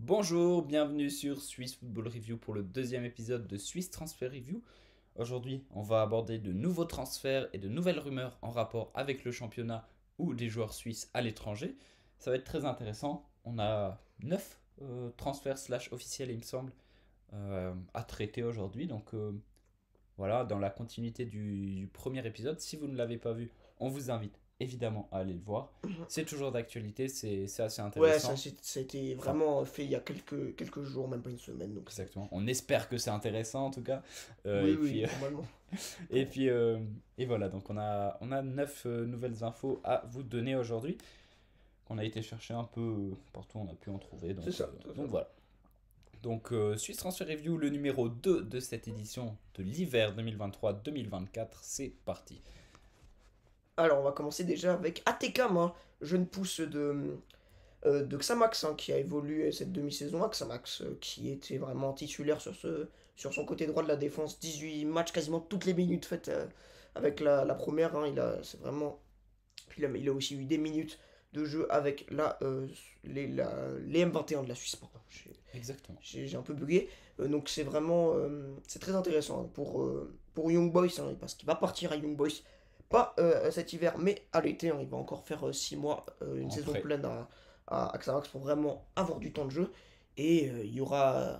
Bonjour, bienvenue sur Swiss Football Review pour le deuxième épisode de Swiss Transfer Review. Aujourd'hui, on va aborder de nouveaux transferts et de nouvelles rumeurs en rapport avec le championnat ou des joueurs suisses à l'étranger. Ça va être très intéressant. On a 9 transferts slash officiels, il me semble, à traiter aujourd'hui. Donc voilà, dans la continuité du premier épisode, si vous ne l'avez pas vu, on vous invite évidemment à aller le voir. C'est toujours d'actualité, c'est assez Ouais, intéressant. ça a été Enfin, vraiment fait il y a quelques jours, même pas une semaine. Donc exactement. On espère que c'est intéressant en tout cas. oui, Et oui, puis, normalement. et puis, et voilà. Donc on a 9 nouvelles infos à vous donner aujourd'hui. Qu'on a été chercher un peu partout, on a pu en trouver. C'est ça, c'est ça. Donc voilà. Donc Swiss Transfer Review, le numéro 2 de cette édition de l'hiver 2023-2024, c'est parti. Alors, on va commencer déjà avec Atekam, hein, jeune pousse de Xamax, hein, qui a évolué cette demi-saison. Xamax, qui était vraiment titulaire sur son côté droit de la défense. 18 matchs, quasiment toutes les minutes faites avec la première. Hein, c'est vraiment. Puis il a aussi eu des minutes de jeu avec les M21 de la Suisse. Pardon. Exactement. J'ai un peu bugué. Donc c'est vraiment c'est très intéressant, hein, pour Young Boys, hein, parce qu'il va partir à Young Boys. Pas cet hiver, mais à l'été. Hein, il va encore faire 6 mois, une En saison prêt. pleine à Xamax pour vraiment avoir du temps de jeu. Et il y aura,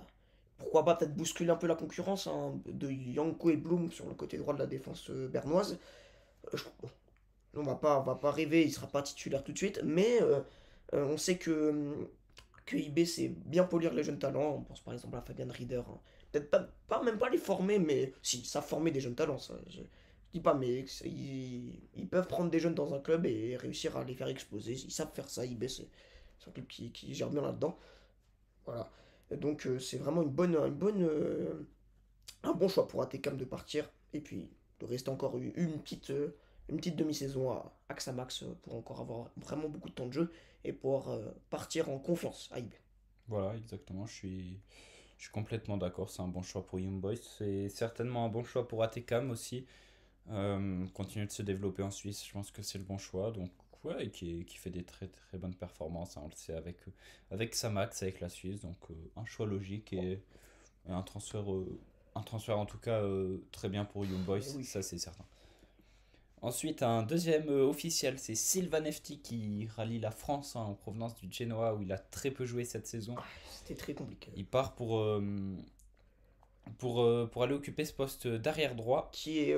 pourquoi pas, peut-être bousculer un peu la concurrence, hein, de Yanko et Bloom sur le côté droit de la défense bernoise. Bon, on va pas rêver, il sera pas titulaire tout de suite, mais on sait que IB sait bien polir les jeunes talents. On pense par exemple à Fabian Rieder, hein. Peut-être pas même pas les former, mais si, ça former des jeunes talents. Ça, je dis pas, mais ils peuvent prendre des jeunes dans un club et réussir à les faire exploser. Ils savent faire ça. IB, c'est un club qui gère bien là-dedans. Voilà. Donc c'est vraiment un bon choix pour Atekam de partir. Et puis de rester encore une petite demi-saison à Xamax, pour encore avoir vraiment beaucoup de temps de jeu et pouvoir partir en confiance à IB. Voilà, exactement. Je suis complètement d'accord. C'est un bon choix pour Young Boys. C'est certainement un bon choix pour ATCAM aussi. Continuer de se développer en Suisse, je pense que c'est le bon choix. Donc, ouais, et qui fait des très très bonnes performances, hein, on le sait, avec Samax, avec la Suisse. Donc, un choix logique et un transfert en tout cas très bien pour Young Boys, Et oui. ça c'est certain. Ensuite, un deuxième officiel, c'est Sylvain Efti qui rallie la France, hein, en provenance du Genoa où il a très peu joué cette saison. C'était très compliqué. Il part pour aller occuper ce poste d'arrière droit. Qui est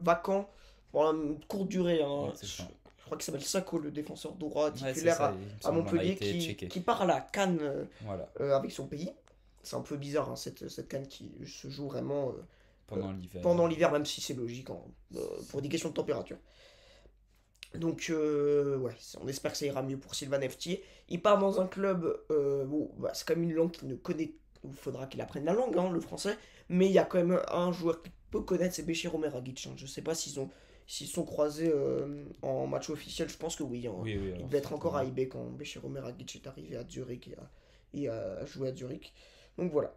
vacant pendant une courte durée, hein. Exactement. Je crois qu'il s'appelle Sako, le défenseur droit Ouais, c'est titulaire ça, il me à semble, on a Montpellier, été qui, checké. qui part à la Cannes, Voilà, avec son pays. C'est un peu bizarre, hein, cette Cannes qui se joue vraiment pendant l'hiver. pendant l'hiver, même si c'est logique, hein, pour des questions de température. Donc, ouais, on espère que ça ira mieux pour Sylvain Eftier. Il part dans un club, bon, bah, c'est quand même une langue qu'il ne connaît. Il faudra qu'il apprenne la langue, hein, le français. Mais il y a quand même un joueur qu'il peut connaître, c'est Béchir Omeragic, hein. Je sais pas s'ils sont croisés en match officiel. Je pense que oui, hein. Oui, oui, Il alors devait être encore à certainement. IB quand Béchir Omeragic est arrivé à Zurich et a joué à Zurich. Donc voilà,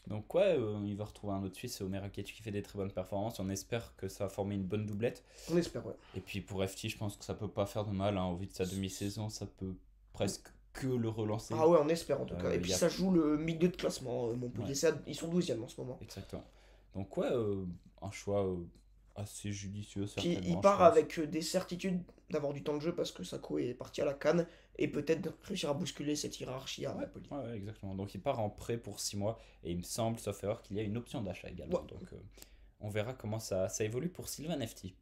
Donc ouais, il va retrouver un autre Suisse, c'est Omer Rakitic qui fait des très bonnes performances. On espère que ça va former une bonne doublette. on espère, ouais. Et puis pour FT, je pense que ça peut pas faire de mal, hein. Au vu de sa demi-saison, ça peut presque que le relancer. Ah ouais, on espère en tout cas. Et Il puis y a... ça joue le milieu de classement, Montpellier. Ouais, Ils sont 12e en ce moment. exactement. Donc ouais, un choix assez judicieux Puis il certainement, je part pense. avec des certitudes d'avoir du temps de jeu parce que Sako est parti à la Cannes et peut-être réussir à bousculer cette hiérarchie à Ouais, Montpellier. ouais, ouais, exactement. Donc il part en prêt pour 6 mois et il me semble, sauf erreur, qu'il y a une option d'achat Ouais, également. Donc on verra comment ça évolue pour Sylvain Nefti.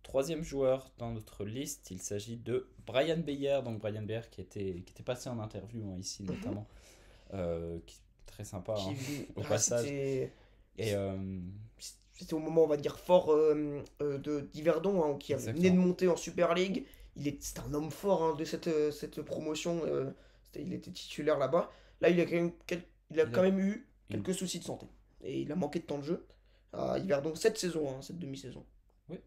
Troisième joueur dans notre liste, il s'agit de Brian Beyer. Donc Brian Beyer qui était passé en interview, hein, ici mhm. notamment. Qui est très sympa, hein, au Ah, passage. Et c'était au moment, on va dire, fort d'Yverdon, hein, qui venait de exactement. monter en Super League. C'était un homme fort, hein, de cette promotion. Il était titulaire là-bas. Là, il a Il a quand même eu une... quelques soucis de santé. Et il a manqué de temps de jeu à Yverdon cette saison, hein, cette demi-saison. Oui,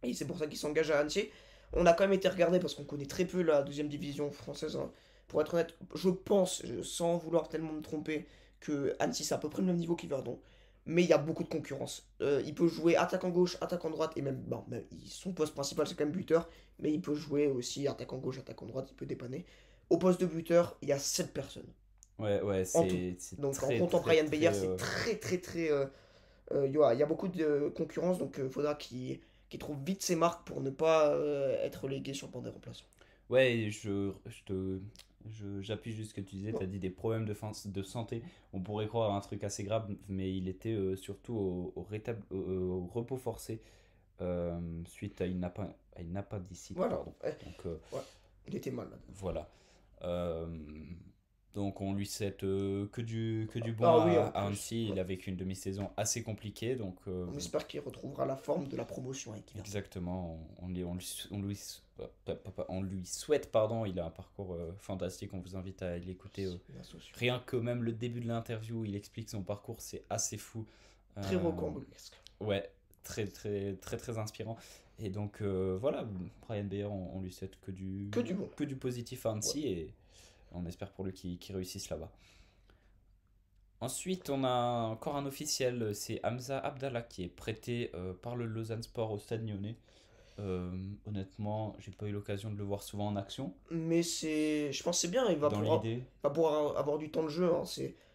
Et c'est pour ça qu'il s'engage à Annecy. On a quand même été regardé parce qu'on connaît très peu la deuxième division française, hein. Pour être honnête, je pense, sans vouloir tellement me tromper, que Annecy c'est à peu près le même niveau qu'Yverdon. Mais il y a beaucoup de concurrence. Il peut jouer attaquant gauche, attaquant droite, et même, bon, son poste principal c'est quand même buteur, mais il peut jouer aussi attaquant gauche, attaquant droite, il peut dépanner. Au poste de buteur, il y a 7 personnes. Ouais, en tout. c'est Donc en très, comptant très, Brian Bayer, très. c'est très très très. Il y a beaucoup de concurrence, donc il faudra qu'il trouve vite ses marques pour ne pas être relégué sur le banc des remplaçants. Ouais, j'appuie juste ce que tu disais. Tu Bon. as dit des problèmes de santé. On pourrait croire à un truc assez grave, mais il était surtout au repos forcé suite à une appendicite. Voilà. Pardon. Donc Ouais. Il était mal là. voilà. Euh, donc on lui souhaite que du bon Ah oui, en à plus. Annecy. Ouais. Il a vécu une demi-saison assez compliquée. Donc On espère qu'il retrouvera la forme de la promotion avec Iverson. exactement, on lui souhaite, pardon, il a un parcours fantastique, on vous invite à l'écouter. Une association. Rien que même le début de l'interview, il explique son parcours, c'est assez fou. Très Euh, rocambolesque. ouais, très inspirant. Et donc voilà, Brian Bayer, on lui souhaite Que du bon. que du positif à Ouais. Annecy et on espère pour lui qu'il réussisse là-bas. Ensuite, on a encore un officiel, c'est Hamza Abdallah qui est prêté par le Lausanne Sport au Stade Lyonnais. Honnêtement, j'ai pas eu l'occasion de le voir souvent en action. Mais je pense que c'est bien, Dans l'idée, va pouvoir avoir du temps de jeu, hein.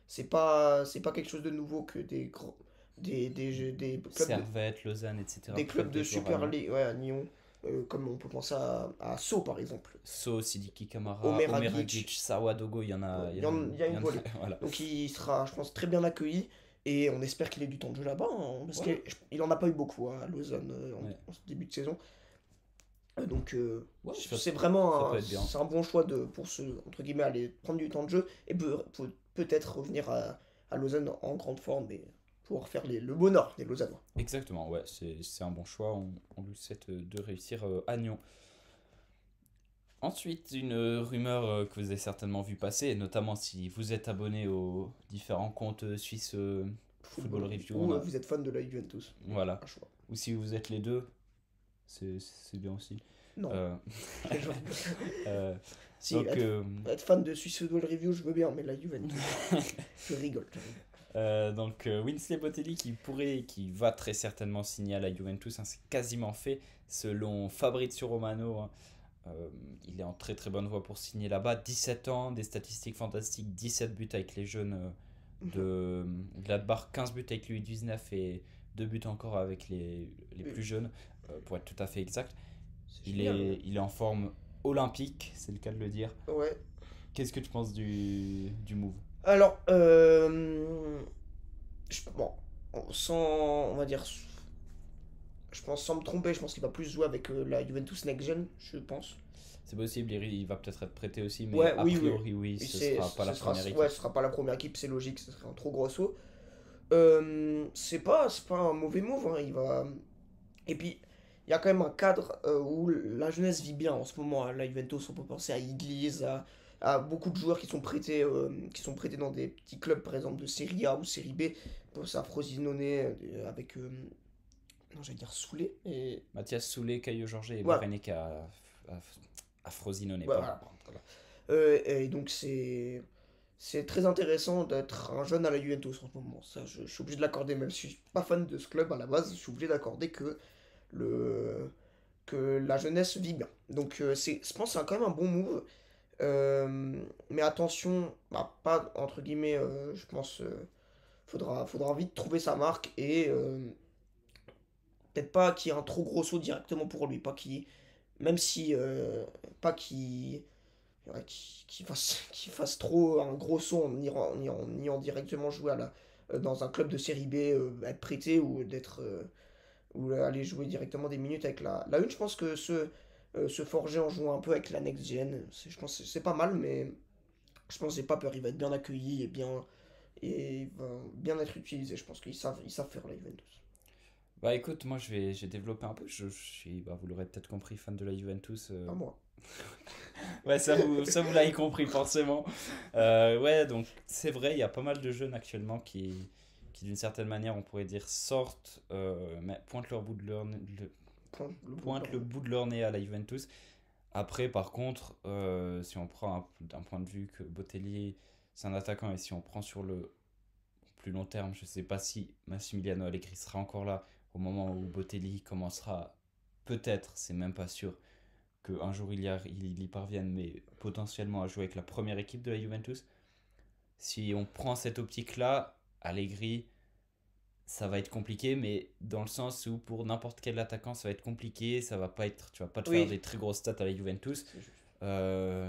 C'est pas quelque chose de nouveau que des clubs Servette, Lausanne, etc. des clubs prennent de des joueurs à Super Lyon. League, ouais, à Nyon, comme on peut penser à Sceaux par exemple. So, Sidiki Kamara, Omer Omer Agic, Agic, Sawadogo, il y en ouais, a, il y en, il y a il y une en a, volée. voilà. Donc il sera, je pense, très bien accueilli et on espère qu'il ait du temps de jeu là-bas, hein, parce Ouais, qu'il en a pas eu beaucoup hein, à Lausanne ouais, en ce début de saison. Donc ouais, c'est ça vraiment peut être bien. c'est un bon choix pour se, entre guillemets, aller prendre du temps de jeu et peut-être revenir à Lausanne en grande forme et pouvoir faire le bonheur des Lausannois. Exactement, ouais, c'est un bon choix. On lui souhaite de réussir à Nyon. Ensuite, une rumeur que vous avez certainement vu passer, et notamment si vous êtes abonné aux différents comptes suisses Football Football. Review, Ou vous êtes fan de la Juventus. voilà. Un choix. Ou si vous êtes les deux, c'est bien aussi. Non. Euh, Je- euh, Si, donc, être fan de Swiss Football Review, je veux bien, mais la Juventus, je rigole. Winsley Botelli qui va très certainement signer à la Juventus, hein, c'est quasiment fait selon Fabrizio Romano. Hein. Il est en très bonne voie pour signer là-bas. 17 ans, des statistiques fantastiques, 17 buts avec les jeunes de Gladbach, 15 buts avec lui 19 et 2 buts encore avec les plus jeunes, pour être tout à fait exact. C'est génial. Ouais. Il est en forme olympique, c'est le cas de le dire. Ouais. Qu'est-ce que tu penses du move? Alors, bon, sans, on va dire, je pense sans me tromper, je pense qu'il va plus jouer avec la Juventus Next Gen, je pense. C'est possible, il va peut-être être prêté aussi, mais Ouais, a oui, oui. priori, oui, Et ce sera pas la première ouais, équipe. ce sera pas la première équipe, c'est logique, ce serait un trop gros saut. C'est pas un mauvais move, hein, il va. Et puis, il y a quand même un cadre où la jeunesse vit bien en ce moment. À la Juventus, on peut penser à Iglesias, à beaucoup de joueurs qui sont prêtés dans des petits clubs, par exemple de Serie A ou Serie B. On pense à Frosinone avec, non, j'allais dire Soulé. Et Mathias Soulé, Caio Jorge et voilà, Barenek à Frosinone, ouais, pardon. voilà. Et donc, c'est très intéressant d'être un jeune à la Juventus en ce moment. Ça, je suis obligé de l'accorder, même si je suis pas fan de ce club à la base, je suis obligé d'accorder le, que la jeunesse vit bien. Donc je pense que c'est quand même un bon move. Mais attention, bah, pas entre guillemets, je pense, faudra vite trouver sa marque et peut-être pas qu'il y ait un trop gros saut directement pour lui. Pas qu'il, même si, pas qu'il ouais, qu'il fasse trop un gros saut en ayant directement joué dans un club de série B, être prêté ou ou aller jouer directement des minutes avec la une. Je pense que se forger en jouant un peu avec la next gen, je pense que c'est pas mal, mais je pense que j'ai pas peur. Il va être bien accueilli et il va bien être utilisé. Je pense qu'ils savent faire la Juventus. Bah écoute, moi j'ai développé un peu. Je suis, bah, vous l'aurez peut-être compris, fan de la Juventus. Pas moi. Ouais, ça vous l'avez compris forcément. Ouais, donc c'est vrai, il y a pas mal de jeunes actuellement qui d'une certaine manière, on pourrait dire, sortent, mais pointent leur bout de leur, pointent le bout de leur nez à la Juventus. Après, par contre, si on prend d'un point de vue que Botelli, c'est un attaquant, et si on prend sur le plus long terme, je ne sais pas si Massimiliano Allegri sera encore là au moment où Botelli commencera, peut-être, c'est même pas sûr, qu'un jour il y parvienne, mais potentiellement à jouer avec la première équipe de la Juventus. Si on prend cette optique-là, Allegri, ça va être compliqué, mais dans le sens où pour n'importe quel attaquant, ça va être compliqué. Ça va pas être, tu vas pas te faire Oui, des très grosses stats à la Juventus. c'est juste. Il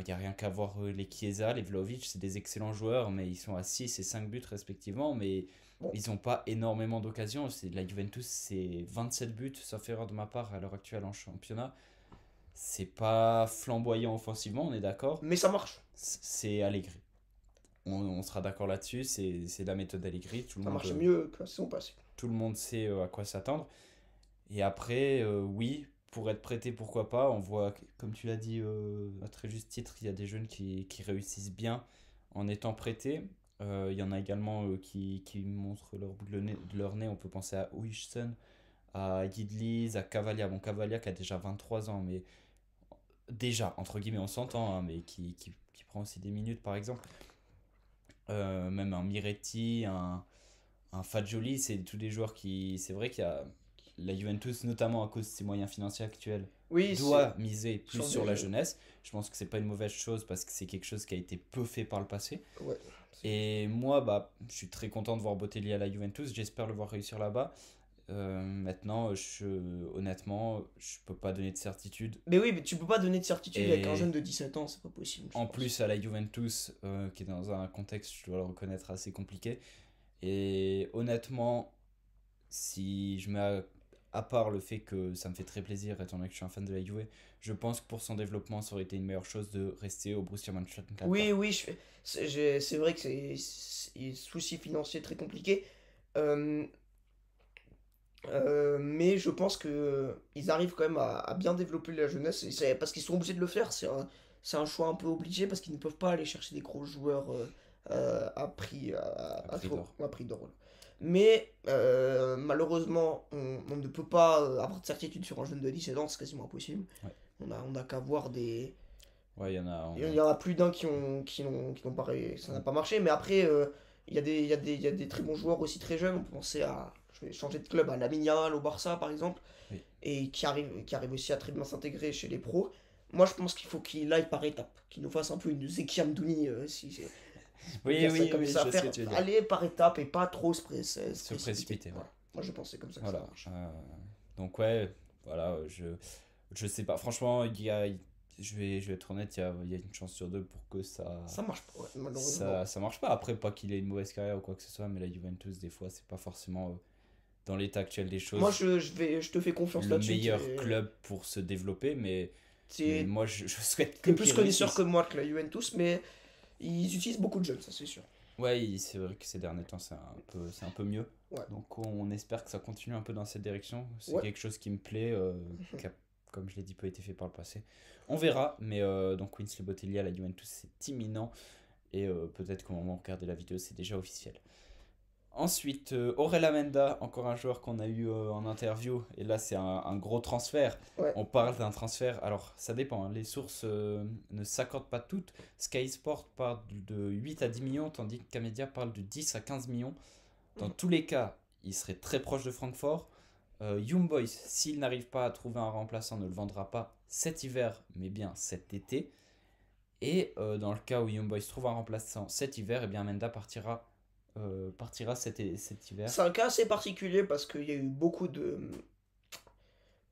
n'y a rien qu'à voir les Chiesa, les Vlahovic, c'est des excellents joueurs, mais ils sont à 6 et 5 buts respectivement, mais Bon. ils n'ont pas énormément d'occasions. La Juventus, c'est 27 buts, sauf erreur de ma part, à l'heure actuelle en championnat. C'est pas flamboyant offensivement, on est d'accord. Mais ça marche. C'est Allegri. On sera d'accord là-dessus, c'est la méthode Allegri. Ça marche mieux que la saison passée. Tout le monde sait à quoi s'attendre. Et après, oui, pour être prêté, pourquoi pas. On voit, comme tu l'as dit à très juste titre, il y a des jeunes qui réussissent bien en étant prêtés. Il y en a également qui montrent leur bout de leur nez. On peut penser à Huijsen, à Yildiz, à Cavaglia. Bon, Cavaglia qui a déjà 23 ans, mais déjà, entre guillemets, on s'entend, hein, mais qui prend aussi des minutes, par exemple. Même un Miretti, un Fagioli, c'est tous des joueurs qui. C'est vrai qu'il y a. La Juventus, notamment à cause de ses moyens financiers actuels, Oui, doit miser plus sur sur des la jeunes. jeunesse. Je pense que c'est pas une mauvaise chose parce que c'est quelque chose qui a été peu fait par le passé. Ouais. Et moi, bah, je suis très content de voir Botelli à la Juventus. J'espère le voir réussir là-bas. Maintenant, honnêtement, je peux pas donner de certitude. Mais oui, mais tu peux pas donner de certitude avec un Et jeune de 17 ans, c'est pas possible, je en pense. plus, à la Juventus, qui est dans un contexte, je dois le reconnaître, assez compliqué. Et honnêtement, si je mets à part le fait que ça me fait très plaisir étant donné que je suis un fan de la Juve, je pense que pour son développement, ça aurait été une meilleure chose de rester au Borussia Oui, Mönchengladbach. oui, c'est vrai que c'est souci financier très compliqué. Euh, mais je pense que ils arrivent quand même à bien développer la jeunesse. Et parce qu'ils sont obligés de le faire. C'est un choix un peu obligé parce qu'ils ne peuvent pas aller chercher des gros joueurs à prix, À prix d'or. à prix d'or. Voilà. Mais malheureusement, on ne peut pas avoir de certitude sur un jeune de 17 ans, c'est quasiment impossible. Ouais, On a qu'à voir des. ouais, il y en a. Il y en a plus d'un qui n'ont pas ça n'a pas marché. Mais après, il y a des très bons joueurs aussi très jeunes. On peut penser à. Je vais changer de club, à Lamine Yamal au Barça par exemple. Oui. Et qui arrive aussi à très bien s'intégrer chez les pros. Moi, je pense qu'il faut qu'il aille par étapes. Qu'il nous fasse un peu une Zeki Amdouni, si on peut Oui, dire ça oui, comme oui, ça. je sais ce que tu veux dire. Aller par étapes et pas trop Se précipiter, ouais. Voilà. Moi, je pense que c'est comme ça que ça Voilà. marche. Donc, ouais, voilà, je sais pas. Franchement, je vais être honnête, il y a une chance sur deux pour que Ça marche pas, ouais, malheureusement. ça marche pas. Après, pas qu'il ait une mauvaise carrière ou quoi que ce soit, mais la Juventus, des fois, c'est pas forcément dans l'état actuel des Moi, choses je te fais confiance le là-dessus. meilleur club pour se développer, mais C'est moi, je souhaite T'es que plus qu'il connaisseur que réussisse. moi que la Juventus, mais ils utilisent beaucoup de jeunes, ça c'est sûr. Ouais, c'est vrai que ces derniers temps, c'est un peu mieux. Ouais. Donc, on espère que ça continue un peu dans cette direction. C'est Ouais. quelque chose qui me plaît, qui a, comme je l'ai dit, peu été fait par le passé. On verra, mais donc Winsley Botelli à la Juventus, c'est imminent. Et peut-être qu'au moment où on regarde la vidéo, c'est déjà officiel. Ensuite, Aurel Amenda, encore un joueur qu'on a eu en interview. Et là, c'est un gros transfert. Ouais. On parle d'un transfert. Alors, ça dépend, hein, les sources ne s'accordent pas toutes. Sky Sport parle de 8 à 10 millions, tandis que Kamedia parle de 10 à 15 millions. Dans tous les cas, il serait très proche de Francfort. Young Boys, s'il n'arrive pas à trouver un remplaçant, ne le vendra pas cet hiver, mais bien cet été. Et dans le cas où Young Boys trouve un remplaçant cet hiver, eh bien Amenda partira cet hiver. C'est un cas assez particulier parce qu'il y a eu beaucoup de.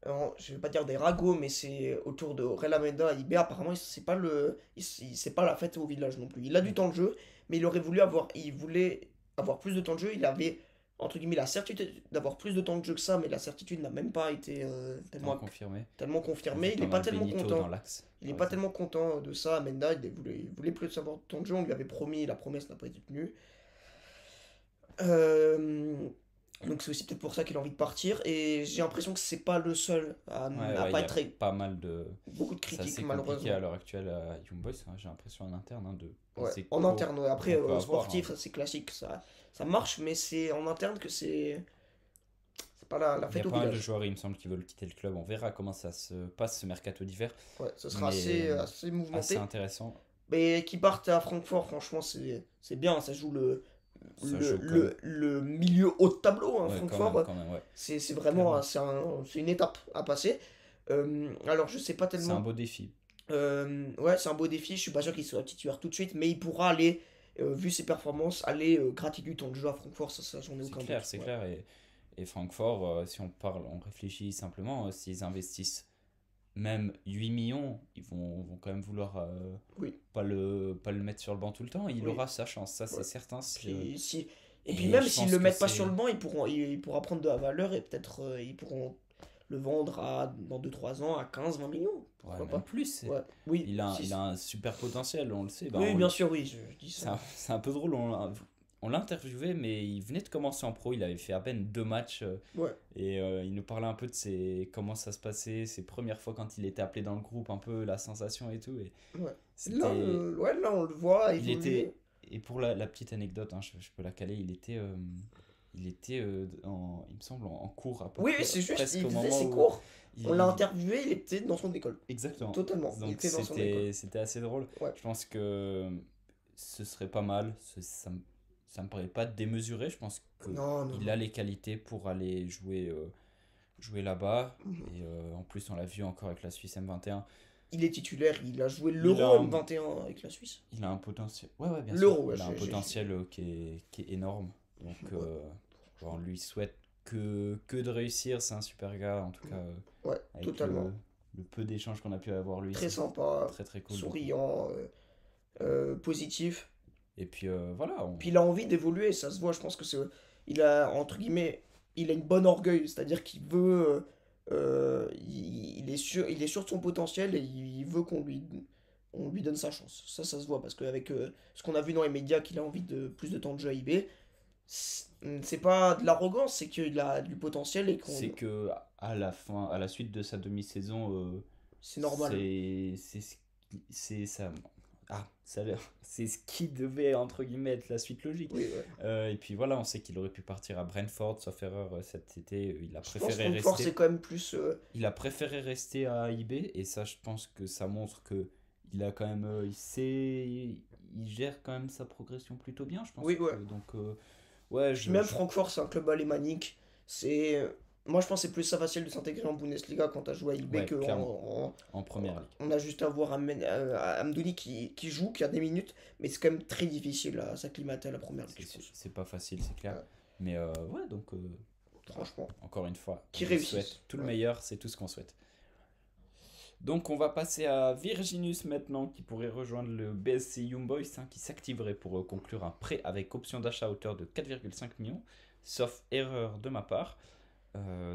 Je vais pas dire des ragots, mais c'est autour de Aurel Menda à IB. Apparemment, c'est pas la fête au village non plus. Il a du temps de jeu, mais il voulait avoir plus de temps de jeu. Il avait, entre guillemets, la certitude d'avoir plus de temps de jeu que ça, mais la certitude n'a même pas été Tellement confirmé. tellement confirmée. Il On n'est a pas tellement Benito content. dans l'axe. Il n'est par pas exemple. tellement content de ça. Menda, il voulait plus avoir de temps de jeu. On lui avait promis, la promesse n'a pas été tenue. Euh, donc c'est aussi peut-être pour ça qu'il a envie de partir. Et j'ai l'impression que c'est pas le seul à, Ouais, à ouais, il pas y a être très. pas mal de. Beaucoup de C'est critiques, assez compliqué à malheureusement. l'heure actuelle à Young Boys, hein, j'ai l'impression en interne de Ouais, penser en interne. Ouais. Après, qu'on peut avoir. sportif, Hein. ça c'est classique, ça marche, mais c'est en interne que c'est pas la Il y a fête au pas mal de village. joueurs, il me semble, qui veulent quitter le club. On verra comment ça se passe ce mercato d'hiver. Ouais, ce sera Mais assez assez mouvementé. intéressant. Mais qui partent à Francfort, franchement, c'est bien. Ça joue Ça joue quand même. le milieu haut de tableau, hein, Ouais, Francfort. quand même, ouais. C'est vraiment Clairement. c'est une étape à passer. Alors, je sais pas C'est un tellement. beau défi. Ouais, c'est un beau défi. Je suis pas sûr qu'il soit titulaire tout de suite, mais il pourra aller vu ses performances, aller gratter du temps de jeu à Francfort, ça j'en ai C'est aucun clair, doute. c'est Ouais. clair. Et Francfort, si on réfléchit simplement, s'ils investissent même 8 millions, ils vont quand même vouloir Oui, pas le mettre sur le banc tout le temps. Il oui. aura sa chance, ça c'est Ouais. certain. Puis, si... Et puis Et même je s'ils pense le que mettent pas sur le c'est. banc, il pourra prendre de la valeur et peut-être ils pourront le vendre dans 2 3 ans à 15 20 millions. Ouais, Pourquoi même pas? plus. Ouais. Oui, Il a un super potentiel, on le sait. Bah, oui, bien sûr, oui, je dis ça. c'est un peu drôle, on l'a interviewé, mais il venait de commencer en pro, il avait fait à peine 2 matchs Ouais. et il nous parlait un peu de comment ça se passait, ses premières fois quand il était appelé dans le groupe, un peu la sensation et tout. Et Ouais. c'était. Là, on le voit Il évoluer. était. Et pour la petite anecdote, hein, je peux la caler, il me semble, en cours à peu Oui, oui, près, c'est juste, presque il au faisait moment ses où. cours. On l'a Il, interviewé, il était dans son école. Exactement. Totalement. Il Donc était dans son école. c'était assez drôle. Ouais. Je pense que ce serait pas mal. Ça me paraît pas démesuré. Je pense Non, non, qu'il non. a les qualités pour aller jouer là-bas. Mhm. Et en plus, on l'a vu encore avec la Suisse M21. Il est titulaire, il a joué Il a l'Euro un, M21 avec la Suisse. il a un potentiel. Ouais, ouais, bien sûr. L'Euro, ouais, Il a un potentiel qui est énorme. Donc, ouais, on lui souhaite que de réussir. C'est un super gars. En tout cas, ouais, avec totalement. le peu d'échanges qu'on a pu avoir lui, Très c'est sympa, très très cool. Donc, souriant, positif. et puis voilà, Puis il a envie d'évoluer, ça se voit, je pense que il a, entre guillemets, il a une bonne orgueil, c'est-à-dire qu'il veut, il est sûr de son potentiel et il veut on lui donne sa chance. Ça se voit, parce qu'avec ce qu'on a vu dans les médias, qu'il a envie de plus de temps de jeu à IB, c'est pas de l'arrogance, c'est qu'il a du potentiel et c'est que à la fin, à la suite de sa demi-saison, c'est normal. c'est ça. Ah, c'est ce qui devait entre guillemets être la suite logique. Oui, ouais. Et puis voilà, on sait qu'il aurait pu partir à Brentford, sauf erreur cet été. Il a Je pense préféré qu'on force rester. c'est quand même plus. Il a préféré rester à IB et ça, je pense que ça montre que il a quand même, il gère quand même sa progression plutôt bien, je pense. Oui, ouais. Donc ouais, Puis même Francfort, c'est un club alémanique. C'est. Moi, je pense que c'est plus ça facile de s'intégrer en Bundesliga quand t'as joué à IB ouais, que clairement, en première ligue. on a juste à voir Amdouni qui joue, qui a des minutes, mais c'est quand même très difficile à s'acclimater à la première ligue, je pense. C'est pas facile, c'est clair. Ouais. Mais ouais, donc voilà. Franchement. Encore une fois, Qui on lui réussissent. souhaite tout le Ouais. meilleur, c'est tout ce qu'on souhaite. Donc on va passer à Virginius maintenant, qui pourrait rejoindre le BSC Young Boys, hein, qui s'activerait pour conclure un prêt avec option d'achat à hauteur de 4,5 millions, sauf erreur de ma part.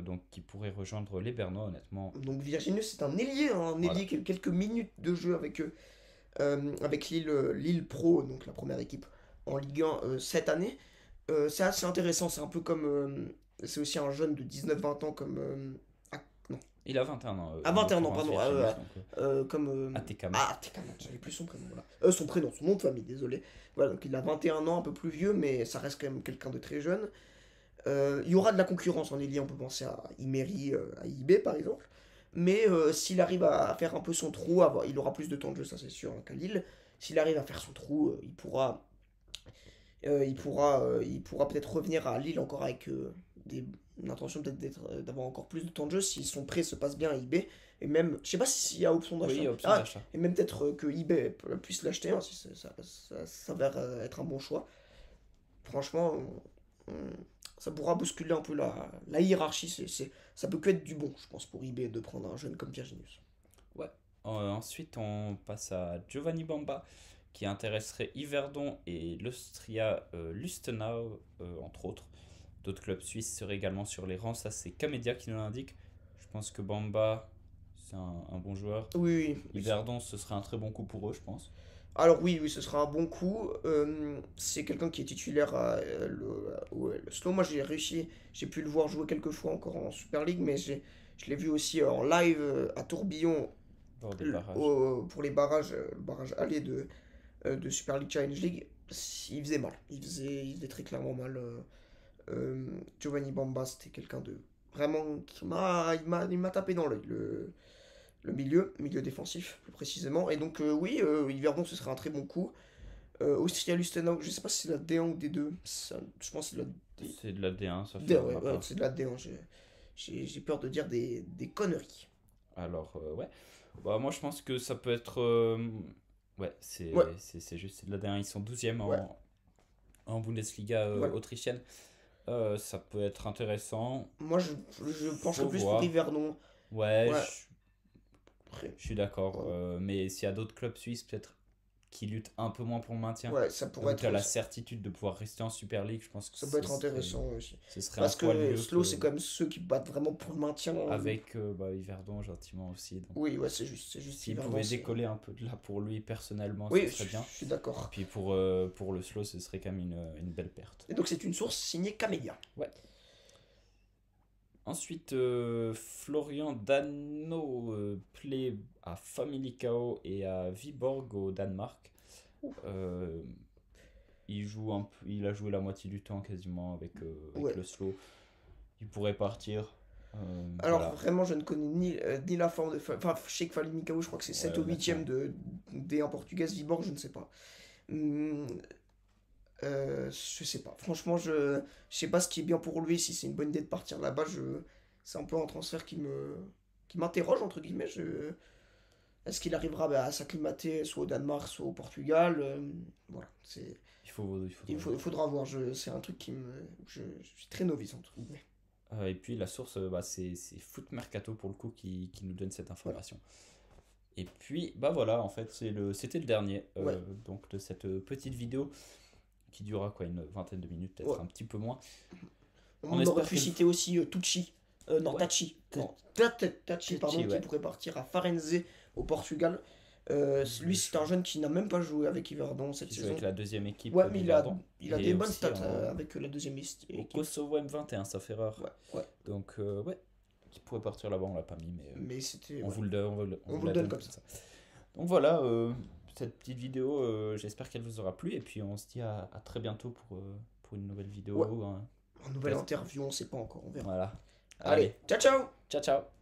Donc qui pourrait rejoindre les Bernois, honnêtement. Donc Virginius, c'est un ailier, hein, un Voilà. ailier qui a eu quelques minutes de jeu avec Lille Pro, donc la première équipe en Ligue 1 cette année. C'est assez intéressant, c'est un peu comme. C'est aussi un jeune de 19 20 ans comme. Non, Il a 21 ans. à en 21 ans, l'occurrence, pardon. Virginius, donc, Comme. Atekam. Tekam, j'avais plus son prénom, voilà. Son prénom, son nom de famille, désolé. Voilà, donc il a 21 ans, un peu plus vieux, mais ça reste quand même quelqu'un de très jeune. Il y aura de la concurrence en Elie, on peut penser à Imery, à IB par exemple. Mais s'il arrive à faire un peu son trou, il aura plus de temps de jeu, ça c'est sûr, hein, qu'à Lille. S'il arrive à faire son trou, il pourra peut-être revenir à Lille encore avec une intention peut-être d'avoir encore plus de temps de jeu si son prêt se passe bien à IB. Et même, je sais pas s'il y a option d'achat. Oui, option Ah, d'achat. et même peut-être que IB puisse l'acheter, hein, si ça s'avère être un bon choix. Franchement, ça pourra bousculer un peu la hiérarchie. Ça peut que être du bon, je pense, pour IB de prendre un jeune comme Virginius. Ouais. Ensuite, on passe à Giovanni Bamba, qui intéresserait Yverdon et l'Austria Lustenau, entre autres. D'autres clubs suisses seraient également sur les rangs. Ça, c'est Camedia qui nous l'indique. Je pense que Bamba, c'est un bon joueur. Oui, oui. Yverdon, ce serait un très bon coup pour eux, je pense. Alors oui, oui, ce sera un bon coup. C'est quelqu'un qui est titulaire à le Slow. Moi, j'ai pu le voir jouer quelques fois encore en Super League, mais je l'ai vu aussi en live à Tourbillon Lors des barrages. pour les barrages, le barrage aller de Super League Challenge League. Il faisait mal. Il faisait très clairement mal. Giovanni Bamba, c'était quelqu'un de vraiment il m'a tapé dans l'œil. Le milieu défensif plus précisément. Et donc oui, Yverdon ce serait un très bon coup. Austria Lustenau, je sais pas si c'est la D1 ou D2, je pense que c'est la C'est de la D1, ça fait D1, un ouais, rapport. c'est de la D1, j'ai peur de dire des conneries. Alors, ouais. Bah, moi, je pense que ça peut être Ouais, Ouais, c'est juste c'est de la dernière. Ils sont 12e ouais, en Bundesliga voilà. autrichienne. Ça peut être intéressant. Moi, je pencherais Faut plus pour voir. Yverdon. Ouais, Ouais, après, je suis d'accord. ouais, Mais s'il y a d'autres clubs suisses, peut-être qui luttent un peu moins pour le maintien, ouais, ça pourrait où tu as être la ça. certitude de pouvoir rester en Super League, je pense que Ça peut être intéressant aussi. ce serait un Parce poil que mieux Slow, que c'est quand même ceux qui battent vraiment pour le maintien. avec Yverdon gentiment aussi. Donc, Oui, ouais, c'est juste s'il Yverdon, pouvait c'est. décoller un peu de là pour lui personnellement, ce Oui, serait bien. je suis d'accord. Puis pour le slow, ce serait quand même une belle perte. Et donc, c'est une source signée Camélia. Ouais. Ensuite, Florian Dano plaît à Famalicão et à Viborg au Danemark. Euh, il a joué la moitié du temps quasiment avec Ouais. le slow. Il pourrait partir. Alors, Voilà. vraiment, je ne connais ni la forme de. Enfin, je sais que Famalicão, je crois que c'est Ouais, 7 ou 8ème honnêtement. de D1 portugaise. Viborg, je ne sais pas. Hum, je sais pas. Franchement, je sais pas ce qui est bien pour lui, si c'est une bonne idée de partir là-bas. C'est un peu un transfert qui m'interroge, entre guillemets. Est-ce qu'il arrivera à s'acclimater soit au Danemark, soit au Portugal? Voilà, Il faudra il voir. faudra voir. C'est un truc je suis très novice, entre guillemets. Et puis la source, c'est Foot Mercato pour le coup qui nous donne cette Voilà. information. Et puis, bah voilà, en fait, c'était le dernier Ouais, donc de cette petite vidéo qui durera quoi, une vingtaine de minutes, peut-être ouais. un petit peu moins. On On aurait espère pu qu'elle. citer aussi Tucci. Non, Ouais, Tachi. peut-être Non, Tachi, pardon, Tchatchi, qui ouais. pourrait partir à Farenze au Portugal. Le Lui, c'est un choix. jeune qui n'a même pas joué avec Yverdon cette Qui joue avec saison. la deuxième équipe Ouais, mais d'Yverdon. il a Et des bonnes aussi stats avec la deuxième au équipe. Kosovo M21, sauf erreur. Ouais, ouais. Donc, ouais, qui pourrait partir là-bas, on l'a pas mis, mais Mais c'était. on Ouais. vous le donne, on On vous vous le la donne donne comme comme ça. ça. Donc voilà, cette petite vidéo, j'espère qu'elle vous aura plu. Et puis on se dit à très bientôt pour une nouvelle Ouais. vidéo. Hein. En nouvelle interview, on sait pas encore, on verra. Voilà. Allez, Allez, ciao ciao! ciao ciao.